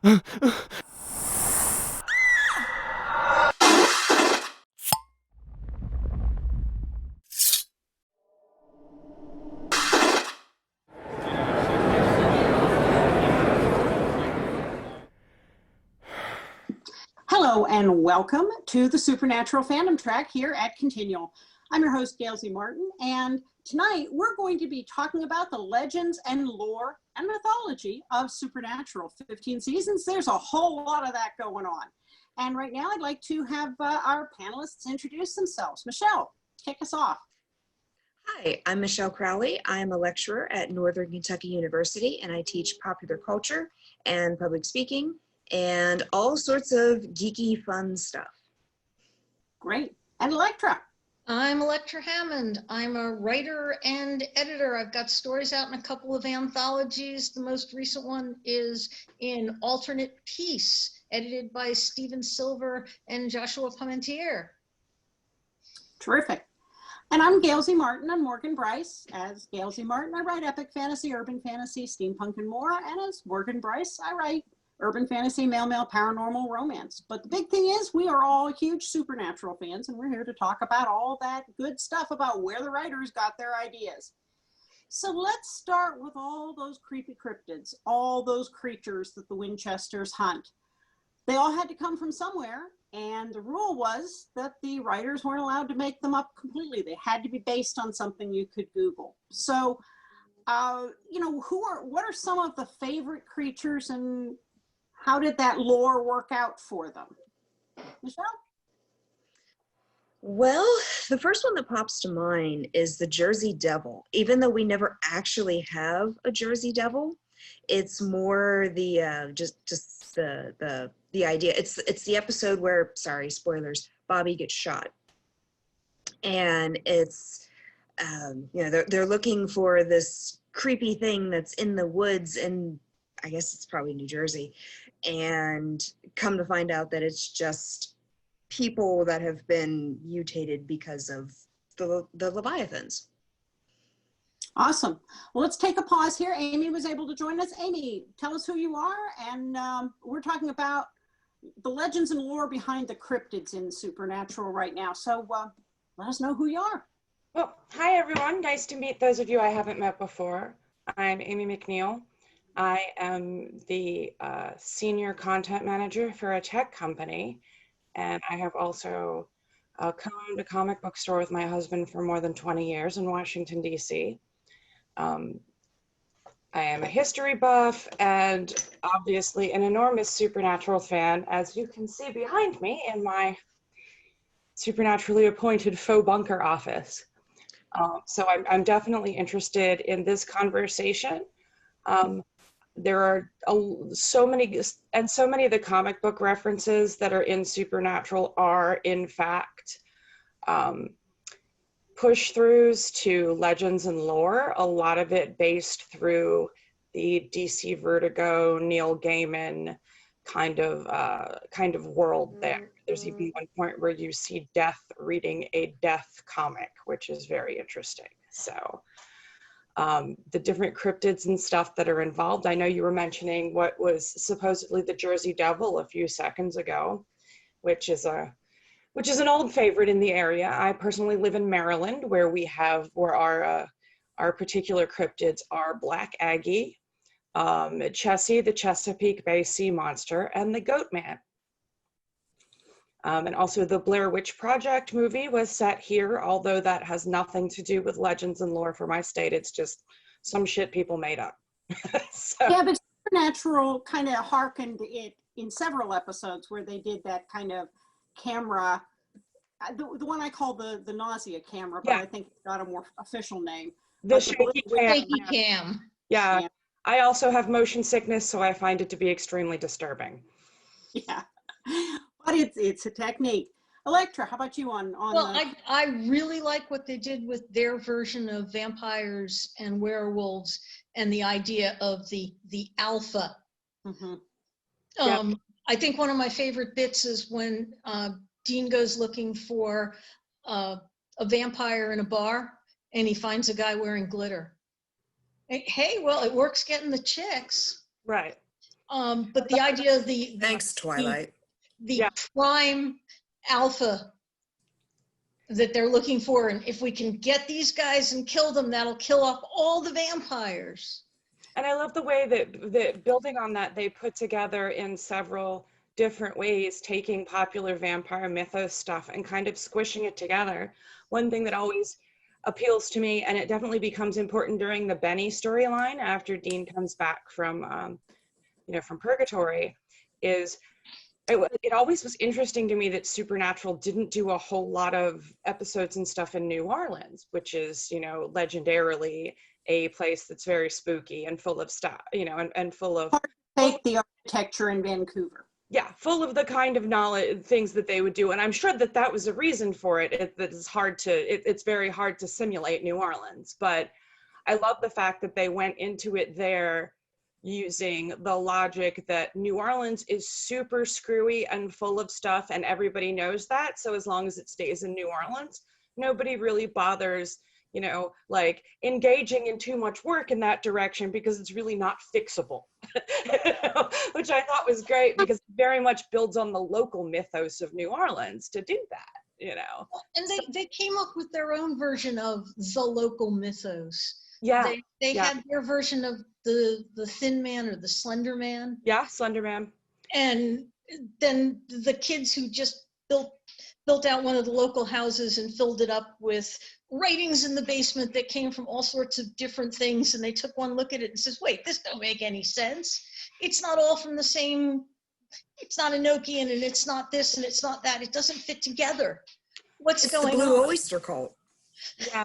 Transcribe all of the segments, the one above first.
Hello and welcome to the Supernatural Fandom Track here at Continual. I'm your host, Gail Z. Martin, and tonight we're going to be talking about the legends and lore and mythology of Supernatural. 15 seasons, there's a whole lot of that going on. And right now I'd like to have our panelists introduce themselves. Michelle, kick us off. Hi, I'm Michelle Crowley. I'm a lecturer at Northern Kentucky University, and I teach popular culture and public speaking and all sorts of geeky fun stuff. Great. And Elektra. I'm Elektra Hammond. I'm a writer and editor. I've got stories out in a couple of anthologies. The most recent one is in Alternate Peace, edited by Stephen Silver and Joshua Parmentier. Terrific. And I'm Gail Z. Martin. I'm Morgan Bryce. As Gail Z. Martin, I write epic fantasy, urban fantasy, steampunk, and more. And as Morgan Bryce, I write urban fantasy, male, paranormal, romance. But the big thing is we are all huge Supernatural fans, and we're here to talk about all that good stuff about where the writers got their ideas. So let's start with all those creepy cryptids, all those creatures that the Winchesters hunt. They all had to come from somewhere, and the rule was that the writers weren't allowed to make them up completely. They had to be based on something you could Google. So, what are some of the favorite creatures, and how did that lore work out for them? Michelle? Well, the first one that pops to mind is the Jersey Devil. Even though we never actually have a Jersey Devil, it's more the the idea. It's the episode where, sorry, spoilers, Bobby gets shot, and it's they're looking for this creepy thing that's in the woods, and I guess it's probably New Jersey, and come to find out that it's just people that have been mutated because of the Leviathans. Awesome. Well, let's take a pause here. Amy was able to join us. Amy, tell us who you are, and we're talking about the legends and lore behind the cryptids in Supernatural right now. So let us know who you are. Well, hi everyone. Nice to meet those of you I haven't met before. I'm Amy McNeal. I am the senior content manager for a tech company, and I have also co-owned a comic book store with my husband for more than 20 years in Washington, D.C. I am a history buff and obviously an enormous Supernatural fan, as you can see behind me in my supernaturally appointed faux bunker office. So I'm definitely interested in this conversation. There are so many of the comic book references that are in Supernatural are in fact push-throughs to legends and lore, a lot of it based through the DC Vertigo, Neil Gaiman kind of world there. There's even one point where you see Death reading a Death comic, which is very interesting. So the different cryptids and stuff that are involved. I know you were mentioning what was supposedly the Jersey Devil a few seconds ago, which is an old favorite in the area. I personally live in Maryland, where our particular cryptids are Black Aggie, Chessie, the Chesapeake Bay sea monster, and the Goat Man. And also the Blair Witch Project movie was set here, although that has nothing to do with legends and lore for my state. It's just some shit people made up. So. Yeah, but Supernatural kind of hearkened it in several episodes where they did that kind of camera, the one I call the nausea camera, but yeah. I think it's got a more official name. The shaky cam. Yeah. I also have motion sickness, so I find it to be extremely disturbing. Yeah, but it's a technique. Elektra, how about you on well, I really like what they did with their version of vampires and werewolves and the idea of the alpha. Mm-hmm. Yep. I think one of my favorite bits is when Dean goes looking for a vampire in a bar and he finds a guy wearing glitter. Hey, well, it works getting the chicks. Right. But the idea of the Thanks, Twilight. the Yeah. prime alpha that they're looking for, and if we can get these guys and kill them, that'll kill off all the vampires. And I love the way that building on that, they put together in several different ways, taking popular vampire mythos stuff and kind of squishing it together. One thing that always appeals to me, and it definitely becomes important during the Benny storyline after Dean comes back from, from purgatory, is it always was interesting to me that Supernatural didn't do a whole lot of episodes and stuff in New Orleans, which is, legendarily a place that's very spooky and full of stuff, and full of Take the architecture in Vancouver. Yeah, full of the kind of knowledge, things that they would do. And I'm sure that was a reason for it. It's very hard to simulate New Orleans. But I love the fact that they went into it there using the logic that New Orleans is super screwy and full of stuff, and everybody knows that. So as long as it stays in New Orleans, nobody really bothers, like engaging in too much work in that direction because it's really not fixable, which I thought was great because it very much builds on the local mythos of New Orleans to do that, And they came up with their own version of the local mythos. Yeah. They had their version of the Thin Man or the Slender Man. Yeah, Slender Man. And then the kids who just built out one of the local houses and filled it up with writings in the basement that came from all sorts of different things, and they took one look at it and says, wait, this don't make any sense. It's not all from the same, it's not Enochian, and it's not this and it's not that. It doesn't fit together. What's going the Blue on? Oyster Cult. Yeah,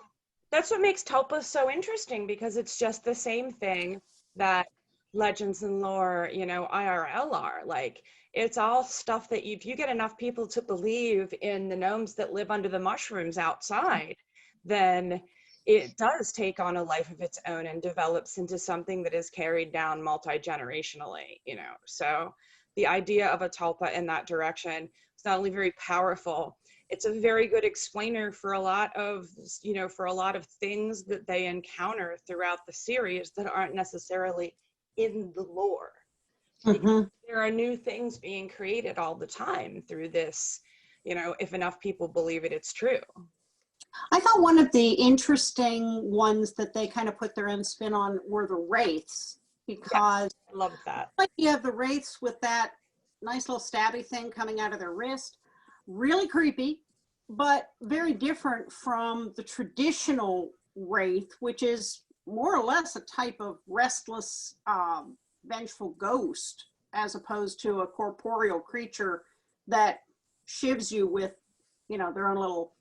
that's what makes Tulpa so interesting, because it's just the same thing that legends and lore, IRL are. Like, it's all stuff that if you get enough people to believe in the gnomes that live under the mushrooms outside, then it does take on a life of its own and develops into something that is carried down multi-generationally, So the idea of a tulpa in that direction is not only very powerful, it's a very good explainer for a lot of things that they encounter throughout the series that aren't necessarily in the lore. Mm-hmm. There are new things being created all the time through this, if enough people believe it, it's true. I thought one of the interesting ones that they kind of put their own spin on were the wraiths, because I love that. like you have the wraiths with that nice little stabby thing coming out of their wrist, really creepy, but very different from the traditional wraith, which is more or less a type of restless, vengeful ghost, as opposed to a corporeal creature that shivs you with, their own little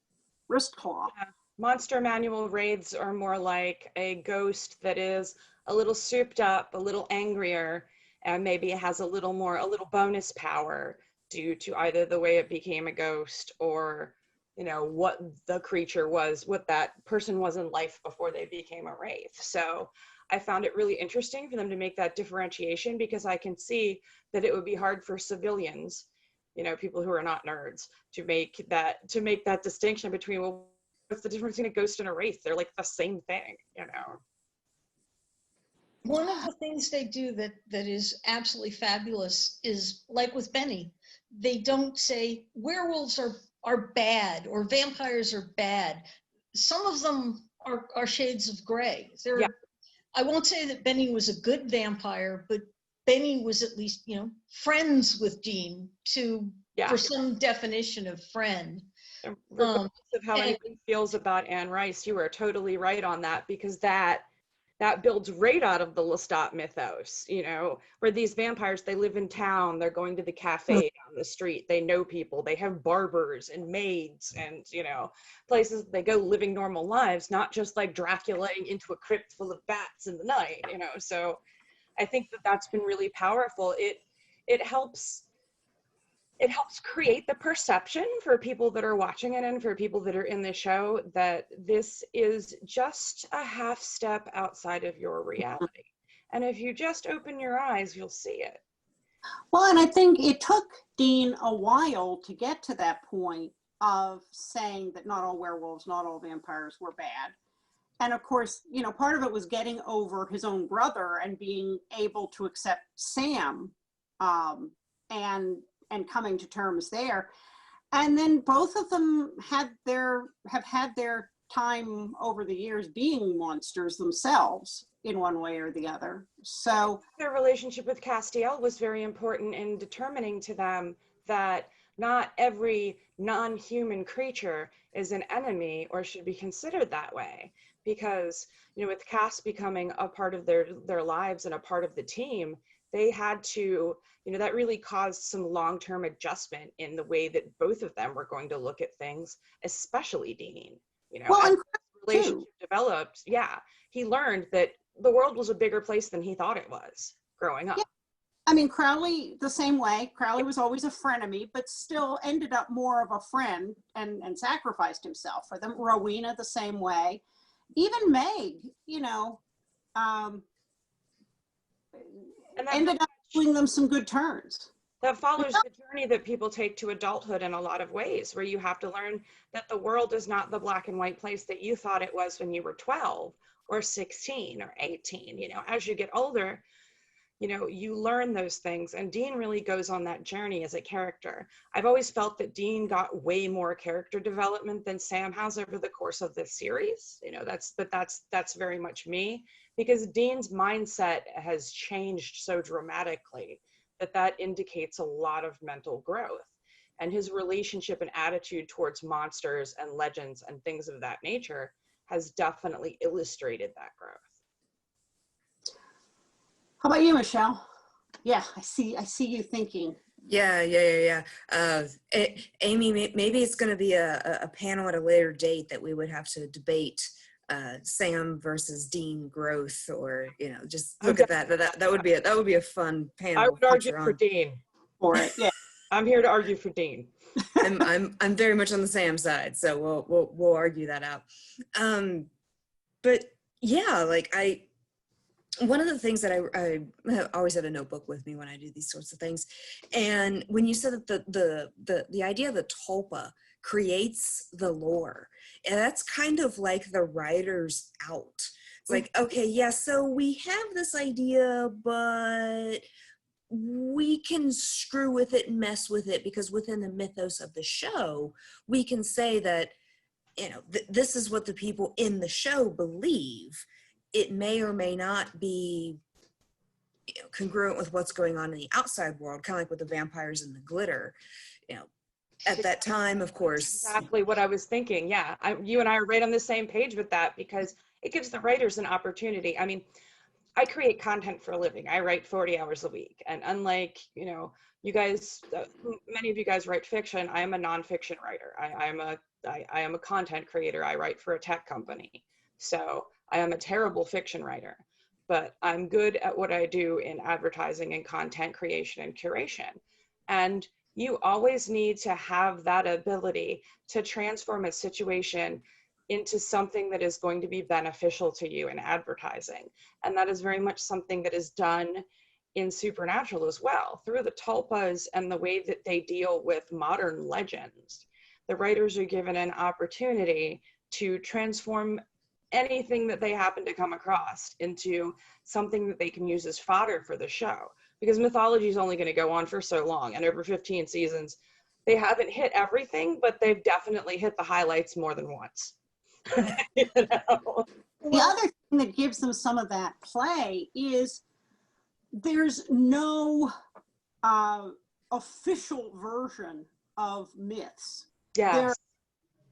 wrist claw. Yeah. Monster manual wraiths are more like a ghost that is a little souped up, a little angrier, and maybe it has a little bonus power due to either the way it became a ghost or, what the creature was, what that person was in life before they became a wraith. So I found it really interesting for them to make that differentiation, because I can see that it would be hard for civilians, people who are not nerds, to make that distinction between, well, what's the difference between a ghost and a wraith? They're like the same thing, One of the things they do that is absolutely fabulous is, like with Benny, they don't say werewolves are bad or vampires are bad. Some of them are shades of gray. I won't say that Benny was a good vampire, but Benny was at least, friends with Dean for some definition of friend. Regardless of how anyone feels about Anne Rice, you are totally right on that, because that builds right out of the Lestat mythos, where these vampires, they live in town, they're going to the cafe down the street, they know people, they have barbers and maids and, places they go living normal lives, not just like Dracula into a crypt full of bats in the night, So I think that's been really powerful. It helps create the perception for people that are watching it and for people that are in the show that this is just a half step outside of your reality. And if you just open your eyes, you'll see it. Well, and I think it took Dean a while to get to that point of saying that not all werewolves, not all vampires were bad. and of course, you know, part of it was getting over his own brother and being able to accept Sam, and coming to terms there. And then both of them have had their time over the years being monsters themselves in one way or the other. So their relationship with Castiel was very important in determining to them that not every non-human creature is an enemy or should be considered that way. Because, you know, with Cass becoming a part of their lives and a part of the team, they had to, you know, that really caused some long-term adjustment in the way that both of them were going to look at things, especially Dean. You know, well, as and the relationship developed, yeah, he learned that the world was a bigger place than he thought it was growing up. yeah, I mean, Crowley the same way. Crowley was always a frenemy, but still ended up more of a friend and sacrificed himself for them. Rowena the same way. Even Meg, you know, And that ended up doing them some good turns. that follows the journey that people take to adulthood in a lot of ways, where you have to learn that the world is not the black and white place that you thought it was when you were 12 or 16 or 18. You know, as you get older, you know, you learn those things, and Dean really goes on that journey as a character. I've always felt that Dean got way more character development than Sam has over the course of this series. You know, that's very much me, because Dean's mindset has changed so dramatically that indicates a lot of mental growth, and his relationship and attitude towards monsters and legends and things of that nature has definitely illustrated that growth. How about you, Michelle? Yeah, I see you thinking. Yeah. Amy, maybe it's going to be a panel at a later date that we would have to debate Sam versus Dean growth, or, you know, just look at that. That would be a fun panel. I would argue for Dean. For it, yeah. I'm here to argue for Dean. I'm very much on the Sam side, so we'll argue that out. But yeah, like one of the things that I always have a notebook with me when I do these sorts of things, and when you said that the idea of the tulpa creates the lore, and that's kind of like the writer's out. It's like, okay, yeah, so we have this idea, but we can screw with it and mess with it, because within the mythos of the show, we can say that, you know, this is what the people in the show believe. It may or may not be, you know, congruent with what's going on in the outside world, kind of like with the vampires and the glitter. You know, at that time, of course. Exactly what I was thinking. Yeah, you and I are right on the same page with that, because it gives the writers an opportunity. I mean, I create content for a living. I write 40 hours a week. And unlike, you know, you guys, many of you guys write fiction, I am a nonfiction writer. I am a content creator. I write for a tech company. So I am a terrible fiction writer, but I'm good at what I do in advertising and content creation and curation. And you always need to have that ability to transform a situation into something that is going to be beneficial to you in advertising. And that is very much something that is done in Supernatural as well, through the tulpas and the way that they deal with modern legends. The writers are given an opportunity to transform anything that they happen to come across into something that they can use as fodder for the show, because mythology is only going to go on for so long, and over 15 seasons they haven't hit everything, but they've definitely hit the highlights more than once. You know? The other thing that gives them some of that play is there's no official version of myths. Yes.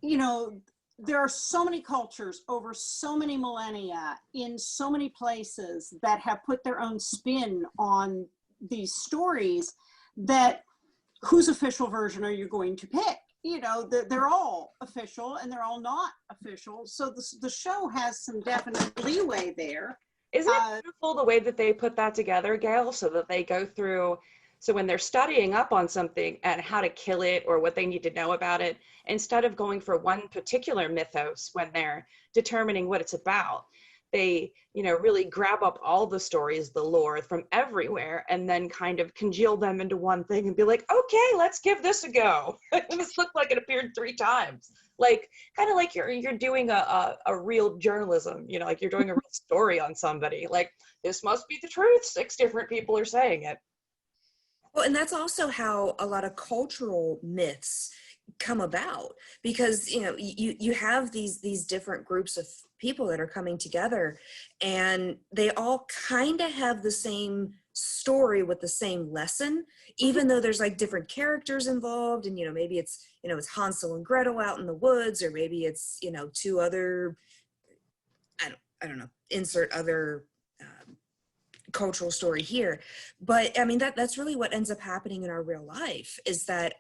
You know, there are so many cultures over so many millennia in so many places that have put their own spin on these stories, that whose official version are you going to pick? You know, they're all official and they're all not official. So the show has some definite leeway there. Isn't it beautiful the way that they put that together, Gail, so that they go through, so when they're studying up on something and how to kill it or what they need to know about it, instead of going for one particular mythos when they're determining what it's about, they, you know, really grab up all the stories, the lore from everywhere, and then kind of congeal them into one thing and be like, okay, let's give this a go. This looked like it appeared 3 times. Like, kind of like you're doing a real journalism, you know, like you're doing a real story on somebody. Like, this must be the truth. 6 different people are saying it. Well, and that's also how a lot of cultural myths come about, because you know you have these different groups of people that are coming together, and they all kind of have the same story with the same lesson, even though there's like different characters involved, and you know, maybe it's, you know, it's Hansel and Gretel out in the woods, or maybe it's, you know, 2 other, I don't know, insert other cultural story here. But I mean, that's really what ends up happening in our real life, is that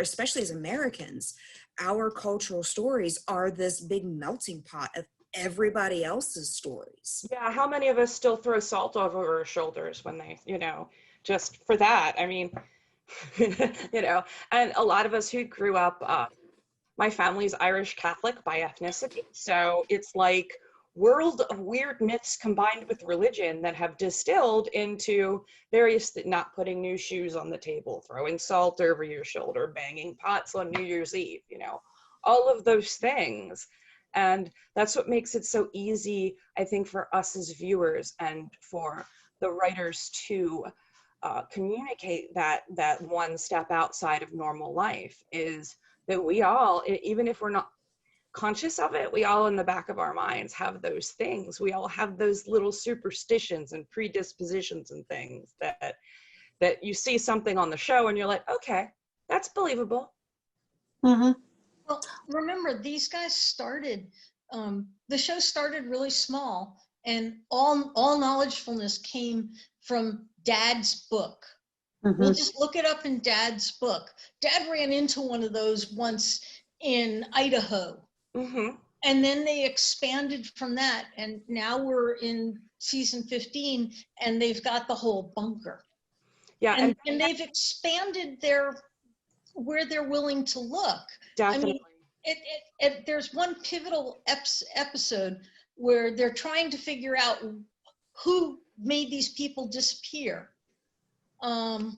especially as Americans, our cultural stories are this big melting pot of everybody else's stories. Yeah, how many of us still throw salt over our shoulders when they, you know, just for that? I mean, you know, and a lot of us who grew up, my family's Irish Catholic by ethnicity, so it's like world of weird myths combined with religion that have distilled into various, not putting new shoes on the table, throwing salt over your shoulder, banging pots on New Year's Eve, you know, all of those things. And that's what makes it so easy, I think, for us as viewers and for the writers to communicate that one step outside of normal life, is that we all, even if we're not conscious of it, we all in the back of our minds have those things. We all have those little superstitions and predispositions and things that you see something on the show and you're like, okay, that's believable. Mm-hmm. Well, remember, these guys started, the show started really small, and all knowledgefulness came from Dad's book. Mm-hmm. We'll just look it up in Dad's book. Dad ran into one of those once in Idaho. Mm-hmm. And then they expanded from that. And now we're in season 15, and they've got the whole bunker. Yeah. And they've expanded where they're willing to look. Definitely. I mean, there's one pivotal episode where they're trying to figure out who made these people disappear. The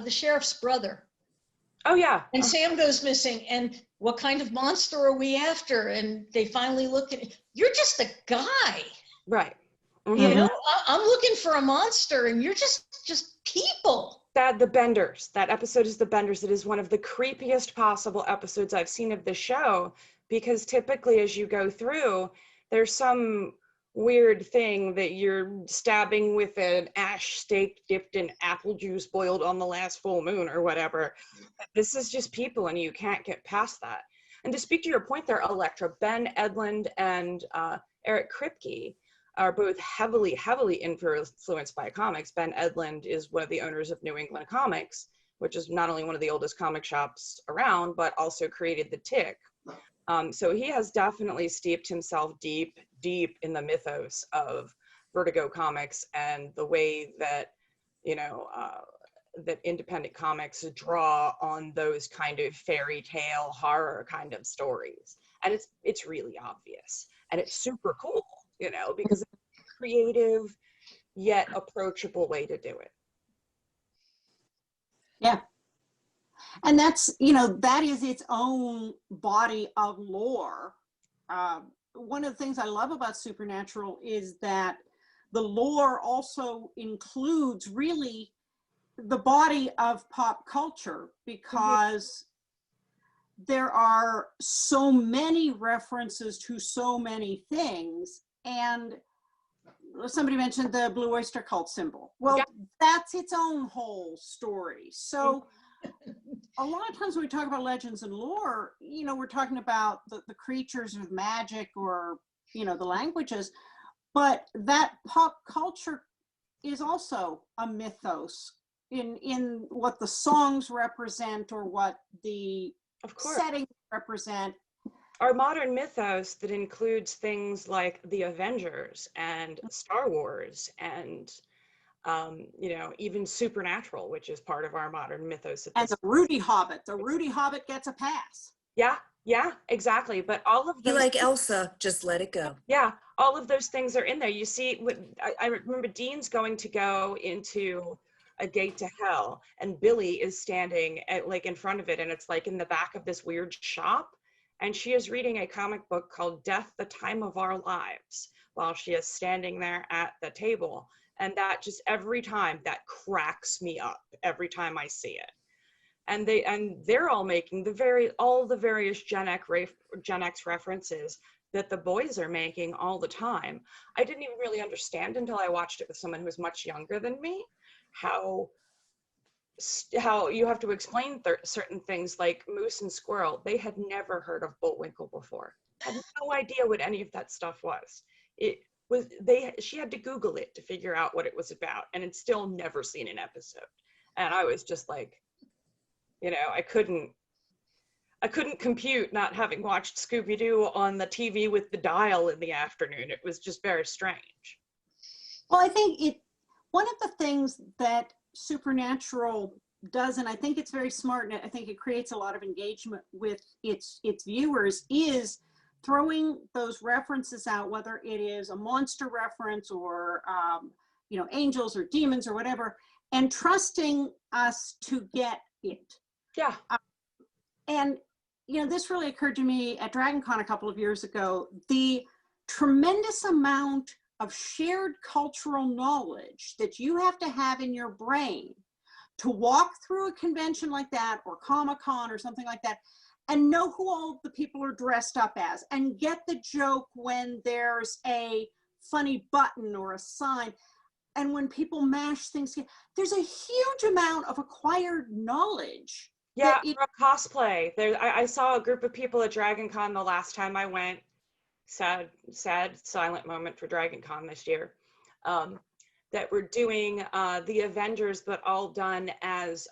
sheriff's brother. Oh, yeah. And Sam goes missing, and what kind of monster are we after? And they finally look at it. You're just a guy. Right. Mm-hmm. You know, I'm looking for a monster, and you're just people. The Benders. That episode is The Benders. It is one of the creepiest possible episodes I've seen of the show, because typically as you go through, there's some weird thing that you're stabbing with an ash stake dipped in apple juice boiled on the last full moon or whatever. This is just people, and you can't get past that. And to speak to your point there, Elektra, Ben Edlund and Eric Kripke are both heavily influenced by comics. Ben Edlund is one of the owners of New England Comics, which is not only one of the oldest comic shops around, but also created the Tick. So he has definitely steeped himself deep in the mythos of Vertigo Comics and the way that, you know, that independent comics draw on those kind of fairy tale horror kind of stories. And it's really obvious, and it's super cool, you know, because it's a creative yet approachable way to do it. Yeah. And that's, you know, that is its own body of lore. One of the things I love about Supernatural is that the lore also includes really the body of pop culture, because there are so many references to so many things. And somebody mentioned the Blue Oyster Cult symbol. Well, that's its own whole story. So a lot of times when we talk about legends and lore, you know, we're talking about the creatures or magic or, you know, the languages, but that pop culture is also a mythos in what the songs represent or what the settings represent. Our modern mythos that includes things like the Avengers and Star Wars and you know, even Supernatural, which is part of our modern mythos. And the Rudy Hobbit. The Rudy Hobbit gets a pass. Yeah, Yeah, exactly. But all of You those, like Elsa, just let it go. yeah, all of those things are in there. You see, I remember Dean's going to go into a gate to hell, and Billy is standing at, like, in front of it, and it's like in the back of this weird shop, and she is reading a comic book called Death, the Time of Our Lives, while she is standing there at the table. And that just, every time, that cracks me up every time I see it. And they're all making all the various Gen X references that the boys are making all the time. I didn't even really understand until I watched it with someone who was much younger than me, how you have to explain certain things like moose and squirrel. They had never heard of Bullwinkle before, had no idea what any of that stuff was. She had to Google it to figure out what it was about, and had still never seen an episode. And I was just like, I couldn't compute not having watched Scooby-Doo on the TV with the dial in the afternoon. It was just very strange. Well, I think one of the things that Supernatural does, and I think it's very smart, and I think it creates a lot of engagement with its viewers, is throwing those references out, whether it is a monster reference or angels or demons or whatever, and trusting us to get it. Yeah. And this really occurred to me at DragonCon a couple of years ago. The tremendous amount of shared cultural knowledge that you have to have in your brain to walk through a convention like that, or Comic-Con or something like that, and know who all the people are dressed up as, and get the joke when there's a funny button or a sign, and when people mash things together. There's a huge amount of acquired knowledge. Yeah, for a cosplay. I saw a group of people at DragonCon the last time I went. Sad, silent moment for DragonCon this year. That were doing the Avengers, but all done as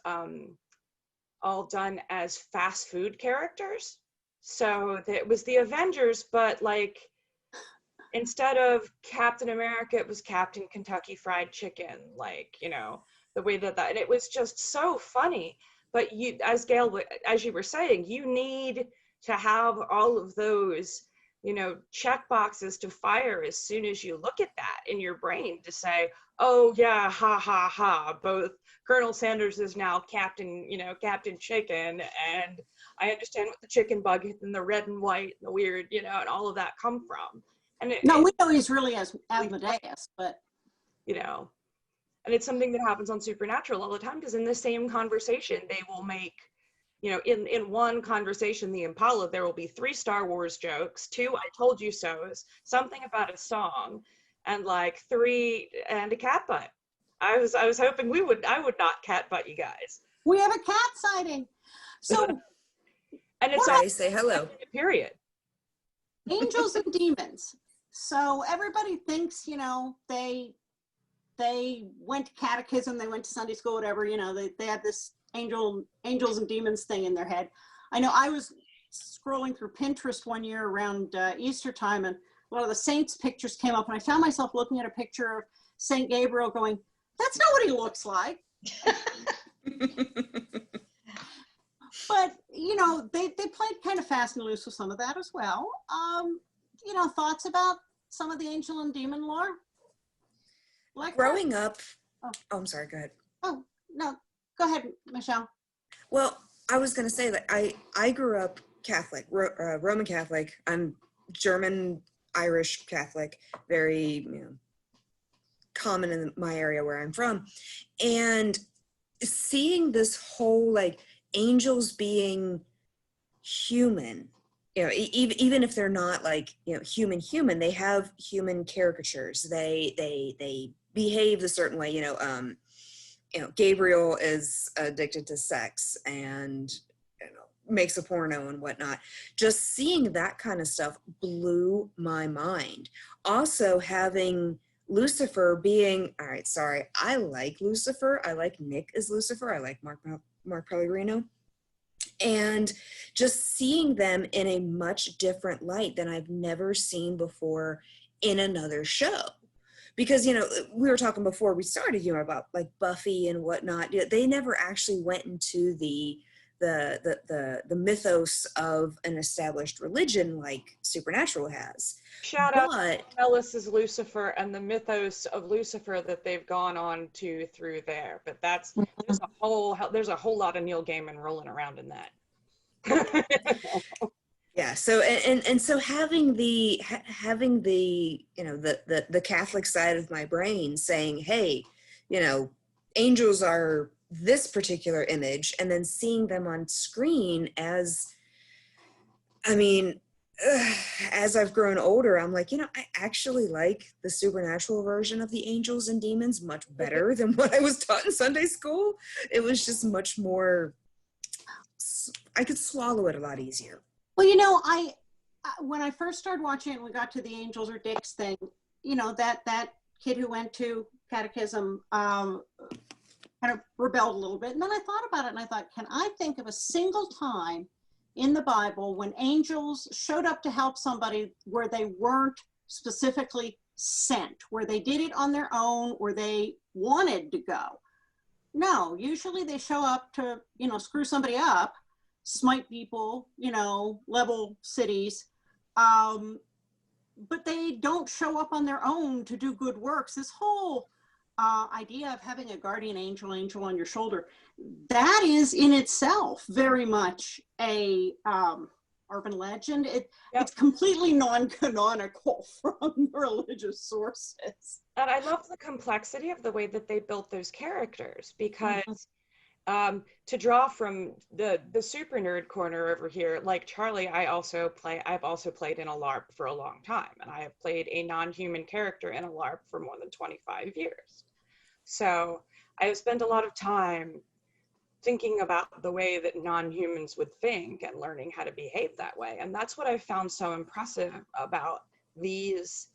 fast food characters. So it was the Avengers, but like, instead of Captain America, it was Captain Kentucky Fried Chicken. Like, the way that, and it was just so funny. But as you were saying, you need to have all of those, check boxes to fire as soon as you look at that in your brain, to say, oh yeah, ha ha ha, both Colonel Sanders is now Captain Chicken, and I understand what the chicken bug and the red and white and the weird, and all of that come from. And we know he's really as Amadeus, but and it's something that happens on Supernatural all the time, because in the same conversation, they will make, in one conversation, the Impala, there will be 3 Star Wars jokes, 2 I told you so's, something about a song, and like 3 and a cat butt. I was hoping I would not cat butt you guys. We have a cat sighting. So and it's always say hello. Period. Angels and demons. So everybody thinks, they went to catechism, they went to Sunday school, whatever, they have this angels and demons thing in their head. I know I was scrolling through Pinterest one year around Easter time, and a lot of the saints pictures came up, and I found myself looking at a picture of Saint Gabriel going, that's not what he looks like. But, they played kind of fast and loose with some of that as well. Thoughts about some of the angel and demon lore? Growing up, I'm sorry, go ahead. Oh, no, go ahead, Michelle. Well, I was going to say that I grew up Catholic, Roman Catholic. I'm German, Irish Catholic, very common in my area where I'm from. And seeing this whole, like, angels being human, even if they're not like, human, they have human caricatures. They behave a certain way. Gabriel is addicted to sex and makes a porno and whatnot. Just seeing that kind of stuff blew my mind. Also having Lucifer being, all right, sorry, I like Lucifer. I like Nick as Lucifer. I like Mark Pellegrino. And just seeing them in a much different light than I've never seen before in another show. Because, we were talking before we started, about like Buffy and whatnot. They never actually went into the the mythos of an established religion like Supernatural has. Shout out But to Panelists Lucifer and the mythos of Lucifer that they've gone on to through there. But that's there's a whole lot of Neil Gaiman rolling around in that. yeah, so and so having the the Catholic side of my brain saying, hey, angels are this particular image, and then seeing them on screen as as I've grown older, I'm like, I actually like the supernatural version of the angels and demons much better than what I was taught in Sunday school. It was just much more, I could swallow it a lot easier. Well, when I first started watching it, and we got to the angels or dicks thing, that kid who went to catechism kind of rebelled a little bit. And then I thought about it, and I thought, can I think of a single time in the Bible when angels showed up to help somebody where they weren't specifically sent, where they did it on their own, or they wanted to go? No, usually they show up to, screw somebody up, smite people, level cities. But they don't show up on their own to do good works. This whole idea of having a guardian angel on your shoulder, that is in itself very much a urban legend. It's completely non-canonical from religious sources. And I love the complexity of the way that they built those characters, because to draw from the super nerd corner over here, like Charlie, I've also played in a LARP for a long time, and I have played a non-human character in a LARP for more than 25 years. So I have spent a lot of time thinking about the way that non-humans would think and learning how to behave that way. And that's what I found so impressive about these,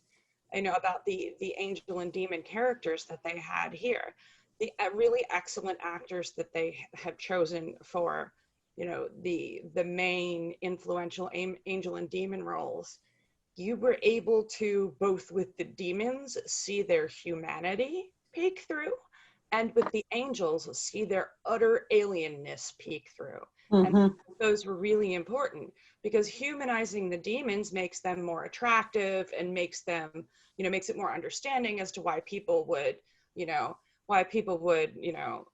about the angel and demon characters that they had here. The really excellent actors that they have chosen for, the main influential angel and demon roles. You were able to, both with the demons, see their humanity peek through, and with the angels, see their utter alienness peek through. And those were really important, because humanizing the demons makes them more attractive and makes them, makes it more understanding as to why people would,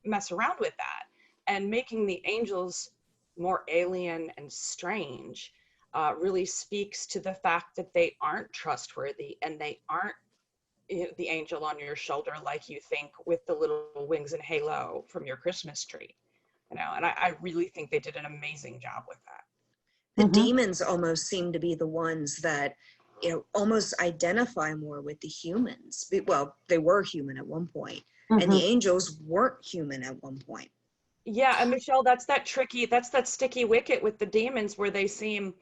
mess around with that. And making the angels more alien and strange really speaks to the fact that they aren't trustworthy, and they aren't the angel on your shoulder like you think with the little wings and halo from your Christmas tree. And I really think they did an amazing job with that. The demons almost seem to be the ones that almost identify more with the humans. Well, they were human at one point, and the angels weren't human at one point. Yeah, and Michelle, that's that sticky wicket with the demons, where they seem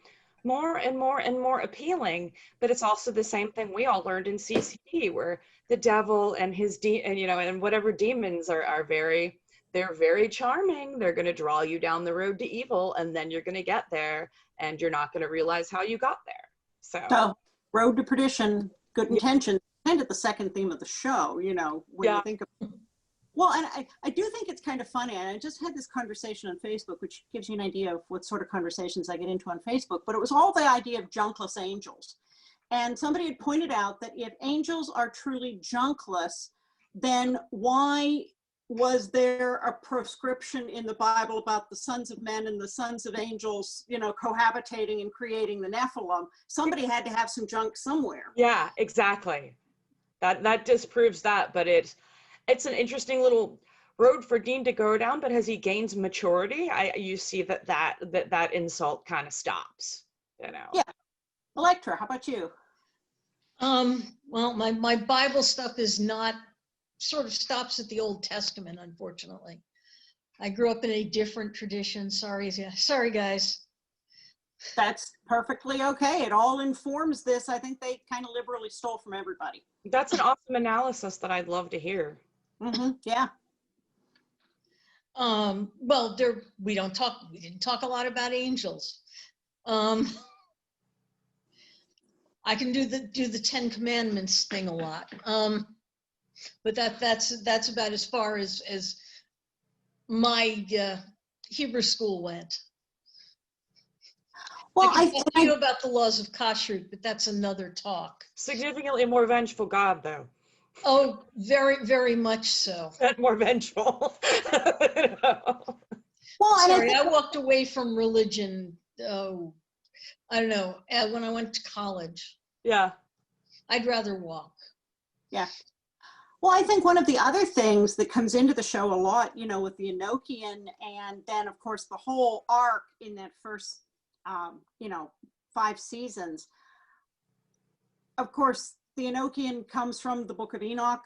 more and more and more appealing, but it's also the same thing we all learned in CCD, where the devil and his and whatever demons are very charming. They're going to draw you down the road to evil, and then you're going to get there, and you're not going to realize how you got there. So road to perdition, good intention, kind of the second theme of the show, when you think of. Well, and I do think it's kind of funny, and I just had this conversation on Facebook, which gives you an idea of what sort of conversations I get into on Facebook, but it was all the idea of junkless angels. And somebody had pointed out that if angels are truly junkless, then why was there a prescription in the Bible about the sons of men and the sons of angels, cohabitating and creating the Nephilim? Somebody had to have some junk somewhere. Yeah, exactly. That disproves that, but it's an interesting little road for Dean to go down, but as he gains maturity, you see that insult kind of stops, Yeah. Elektra, how about you? Well, my Bible stuff is not, sort of stops at the Old Testament, unfortunately. I grew up in a different tradition. Sorry guys. That's perfectly okay. It all informs this. I think they kind of liberally stole from everybody. That's an awesome analysis that I'd love to hear. Yeah. Well, we didn't talk a lot about angels. I can do the 10 Commandments thing a lot. But that's about as far as my Hebrew school went. Well, I can talk to you about the laws of kashrut, but that's another talk. Significantly more vengeful God, though. Oh, very, very much so. Not more vengeful. You know? well, and Sorry, I walked away from religion, oh, I don't know, when I went to college. Yeah. I'd rather walk. yeah. Well, I think one of the other things that comes into the show a lot, you know, with the Enochian, and then of course the whole arc in that first, you know, 5 seasons. Of course, the Enochian comes from the Book of Enoch,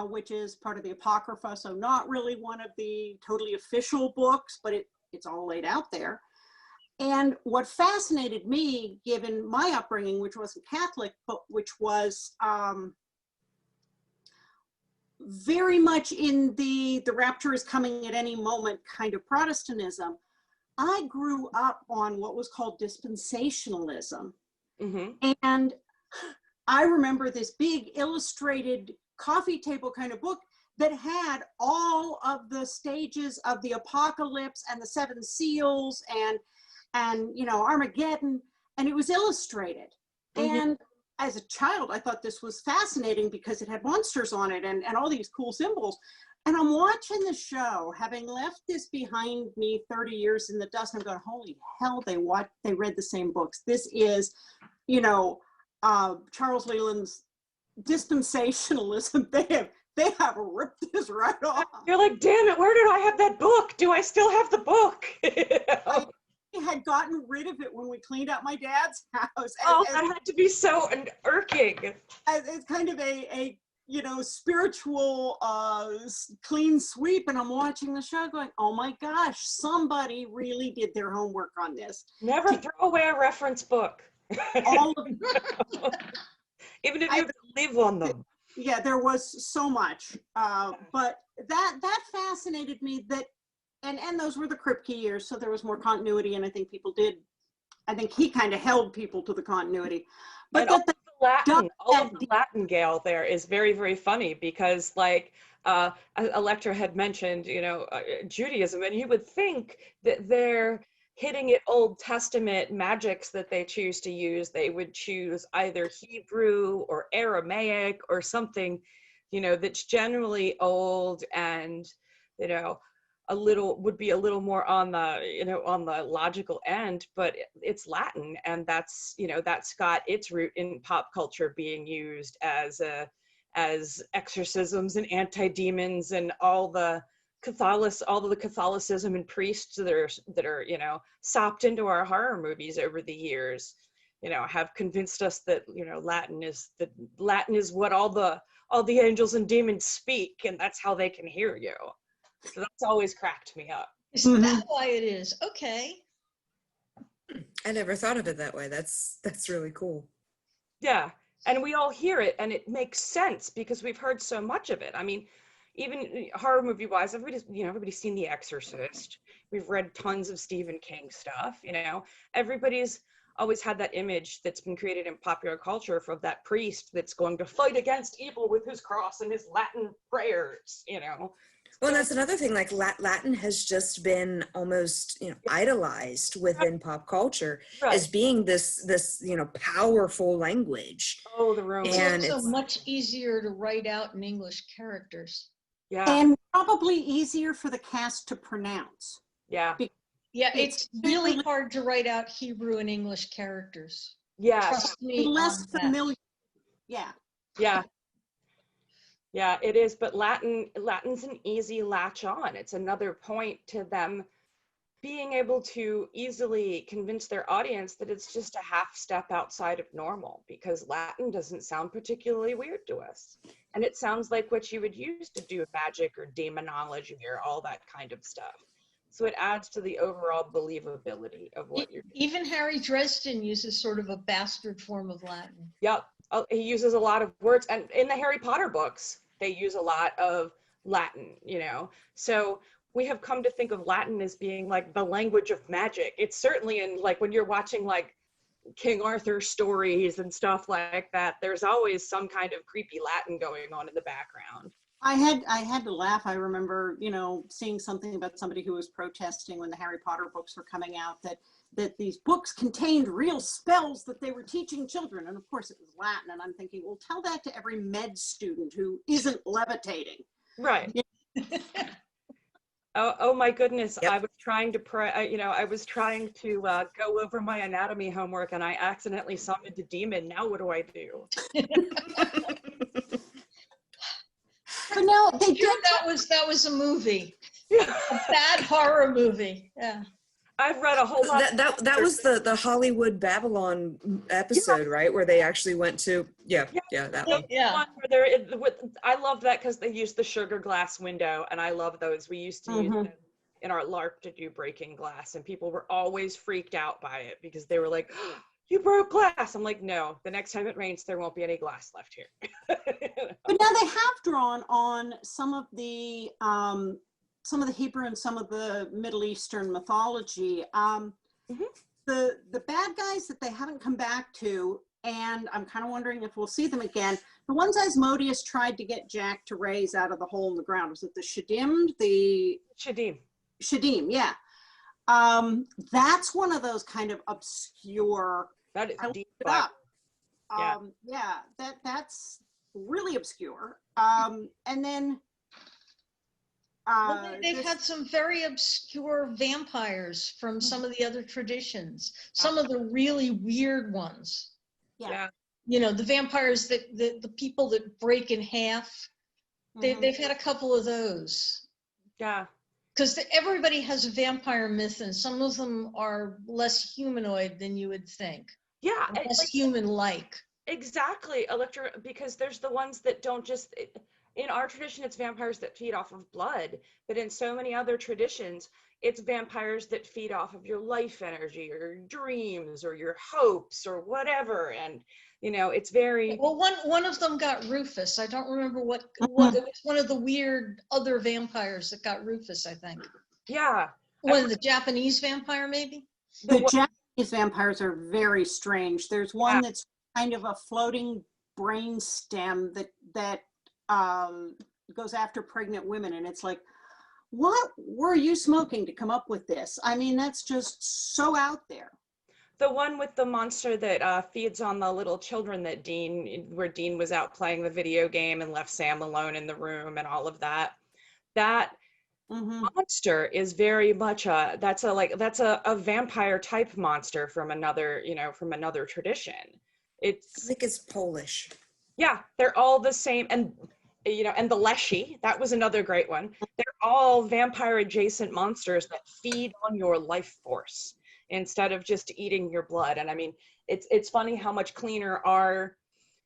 which is part of the Apocrypha, so not really one of the totally official books, but it's all laid out there. And what fascinated me, given my upbringing, which wasn't Catholic, but which was very much in the rapture is coming at any moment kind of Protestantism, I grew up on what was called dispensationalism. Mm-hmm. And I remember this big illustrated coffee table kind of book that had all of the stages of the apocalypse and the 7 seals and you know, Armageddon, and it was illustrated. Mm-hmm. And as a child, I thought this was fascinating because it had monsters on it and all these cool symbols. And I'm watching the show, having left this behind me 30 years in the dust, and I'm going, holy hell, they read the same books. This is, you know, Charles Leland's dispensationalism. They have ripped this right off. You're like, damn it, where did I have that book? Do I still have the book? You know? I had gotten rid of it when we cleaned out my dad's house. Oh, that had to be so irking. It's kind of a you know, spiritual clean sweep, and I'm watching the show going, oh my gosh, somebody really did their homework on this. Never throw away a reference book. All of Even if you have to live on them. Yeah, there was so much, but that fascinated me. That and those were the Kripke years, so there was more continuity, and I think he kind of held people to the continuity. But all of the Latin, Gail, there is very, very funny because, like, Elektra had mentioned, you know, Judaism, and you would think that they're hitting it Old Testament magics that they choose to use. They would choose either Hebrew or Aramaic or something, you know, that's generally old and, you know, would be a little more on the, you know, on the logical end, but it's Latin, and that's, you know, that's got its root in pop culture being used as exorcisms and anti-demons and all the Catholicism and priests that are, you know, sopped into our horror movies over the years, you know, have convinced us that, you know, Latin is what all the angels and demons speak, and that's how they can hear you. So that's always cracked me up. Is that why it is? Okay. I never thought of it that way. That's really cool. Yeah, and we all hear it, and it makes sense because we've heard so much of it. I mean, even horror movie wise, everybody's seen The Exorcist. We've read tons of Stephen King stuff. You know, everybody's always had that image that's been created in popular culture of that priest that's going to fight against evil with his cross and his Latin prayers. You know. Well, that's another thing, like Latin has just been almost, you know, idolized within pop culture as being this, you know, powerful language. Oh, the Romans. And it's also much easier to write out in English characters. Yeah. And probably easier for the cast to pronounce. Yeah. Yeah, it's really hard to write out Hebrew and English characters. Yeah. Trust me. Less familiar. Yeah. Yeah. Yeah, it is, but Latin's an easy latch on. It's another point to them being able to easily convince their audience that it's just a half step outside of normal, because Latin doesn't sound particularly weird to us. And it sounds like what you would use to do magic or demonology or all that kind of stuff. So it adds to the overall believability of what you're doing. Even Harry Dresden uses sort of a bastard form of Latin. Yep, he uses a lot of words, and in the Harry Potter books, they use a lot of Latin, you know. So we have come to think of Latin as being like the language of magic. It's certainly in, like, when you're watching like King Arthur stories and stuff like that, there's always some kind of creepy Latin going on in the background. I had to laugh. I remember, seeing something about somebody who was protesting when the Harry Potter books were coming out that these books contained real spells that they were teaching children. And of course it was Latin. And I'm thinking, well, tell that to every med student who isn't levitating. Right. Oh my goodness. Yep. I was trying to I was trying to go over my anatomy homework and I accidentally summoned a demon. Now what do I do? But no, they did. That was a movie, Yeah. a bad horror movie. Yeah. I've read a whole lot. That was the Hollywood Babylon episode, right? Where they actually went to, that one. Yeah. One where I love that because they used the sugar glass window, and I love those. We used to use them in our LARP to do breaking glass, and people were always freaked out by it because they were like, oh, "You broke glass." I'm like, "No, the next time it rains, there won't be any glass left here." But now they have drawn on some of the Hebrew and some of the Middle Eastern mythology. The bad guys that they haven't come back to, and I'm kind of wondering if we'll see them again. The ones Asmodeus tried to get Jack to raise out of the hole in the ground, was it the Shadim? Shadim, yeah. That's one of those kind of obscure. That is I deep. looked it up. Yeah. That's really obscure. And then They've had some very obscure vampires from some of the other traditions, some of the really weird ones. Yeah. The vampires the people that break in half, they've had a couple of those. Yeah. Because everybody has a vampire myth, and some of them are less humanoid than you would think. Yeah. Less human-like. Exactly, Elektra, because there's the ones that don't just, in our tradition, it's vampires that feed off of blood, but in so many other traditions, it's vampires that feed off of your life energy or your dreams or your hopes or whatever. And, it's very... Well, one of them got Rufus. I don't remember what it was, one of the weird other vampires that got Rufus, I think. Yeah. One of the Japanese vampire, maybe? The Japanese vampires are very strange. There's one that's kind of a floating brain stem that goes after pregnant women, and it's like, what were you smoking to come up with this? I mean, that's just so out there. The one with the monster that feeds on the little children where Dean was out playing the video game and left Sam alone in the room and all of that. That monster is very much that's a vampire type monster from another tradition. I think it's Polish. Yeah, they're all the same. And and the Leshy, that was another great one. They're all vampire adjacent monsters that feed on your life force instead of just eating your blood. And I mean, it's funny how much cleaner our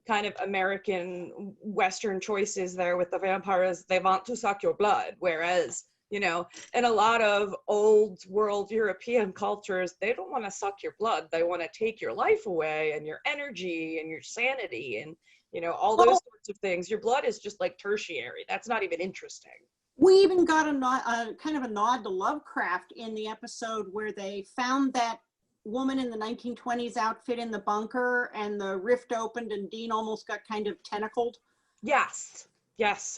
kind of American Western choices there with the vampires. They want to suck your blood, whereas in a lot of old world European cultures, they don't want to suck your blood. They want to take your life away and your energy and your sanity and all those sorts of things. Your blood is just like tertiary. That's not even interesting. We even got a kind of a nod to Lovecraft in the episode where they found that woman in the 1920s outfit in the bunker, and the rift opened and Dean almost got kind of tentacled. Yes,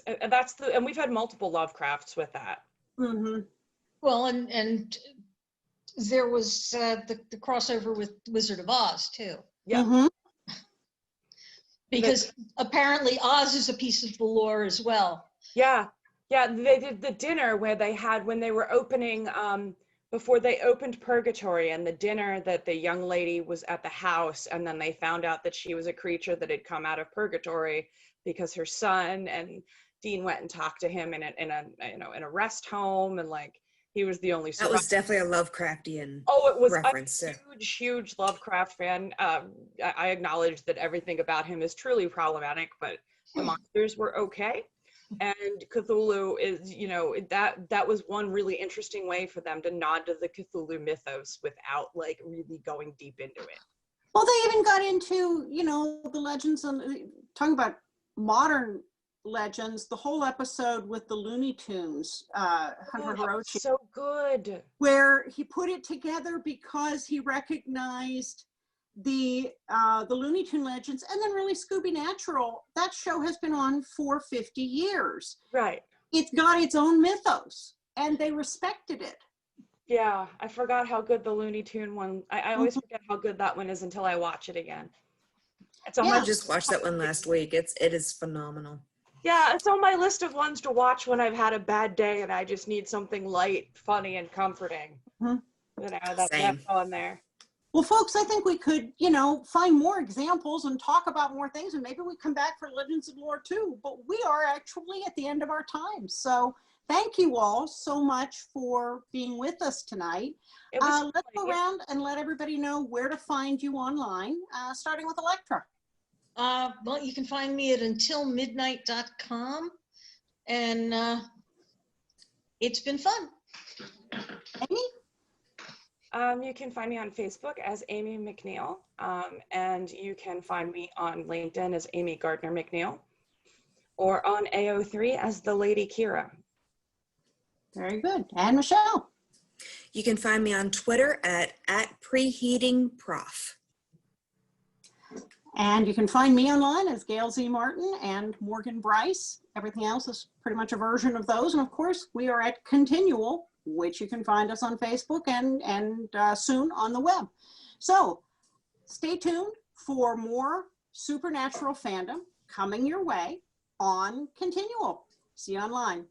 and and we've had multiple Lovecrafts with that. Well, and there was the crossover with Wizard of Oz too. Yeah. Because apparently Oz is a piece of the lore as well. Yeah, they did the dinner where they had, when they were opening, before they opened Purgatory, and the dinner that the young lady was at the house, and then they found out that she was a creature that had come out of Purgatory because her son, and Dean went and talked to him in a rest home, and like he was the only survivor. That was definitely a Lovecraftian reference. I'm a huge Lovecraft fan. I acknowledge that everything about him is truly problematic, but the monsters were okay. And Cthulhu is, that was one really interesting way for them to nod to the Cthulhu mythos without like really going deep into it. Well, they even got into, the legends, and talking about modern legends, the whole episode with the Looney Tunes, Hunter Hiroshi. So good. Where he put it together because he recognized the Looney Tune Legends, and then really Scooby Natural, that show has been on for 50 years. Right. It's got its own mythos, and they respected it. Yeah, I forgot how good the Looney Tune one. I always forget how good that one is until I watch it again. It's on Yeah. I my just watched that one last week. It is phenomenal. Yeah, it's on my list of ones to watch when I've had a bad day and I just need something light, funny, and comforting. Mhm. You know, Same. that's on there. Well, folks, I think we could, find more examples and talk about more things, and maybe we come back for Legends and Lore too. But we are actually at the end of our time. So thank you all so much for being with us tonight. It was Let's fun, go yeah. around and let everybody know where to find you online, starting with Elektra. Well, you can find me at untilmidnight.com, and it's been fun. Amy? You can find me on Facebook as Amy McNeal, and you can find me on LinkedIn as Amy Gardner McNeal, or on AO3 as the Lady Kira. Very good. And Michelle? You can find me on Twitter at preheatingprof. And you can find me online as Gail Z. Martin and Morgan Bryce. Everything else is pretty much a version of those. And of course, we are at Continual, which you can find us on Facebook and soon on the web. So stay tuned for more supernatural fandom coming your way on Continual. See you online.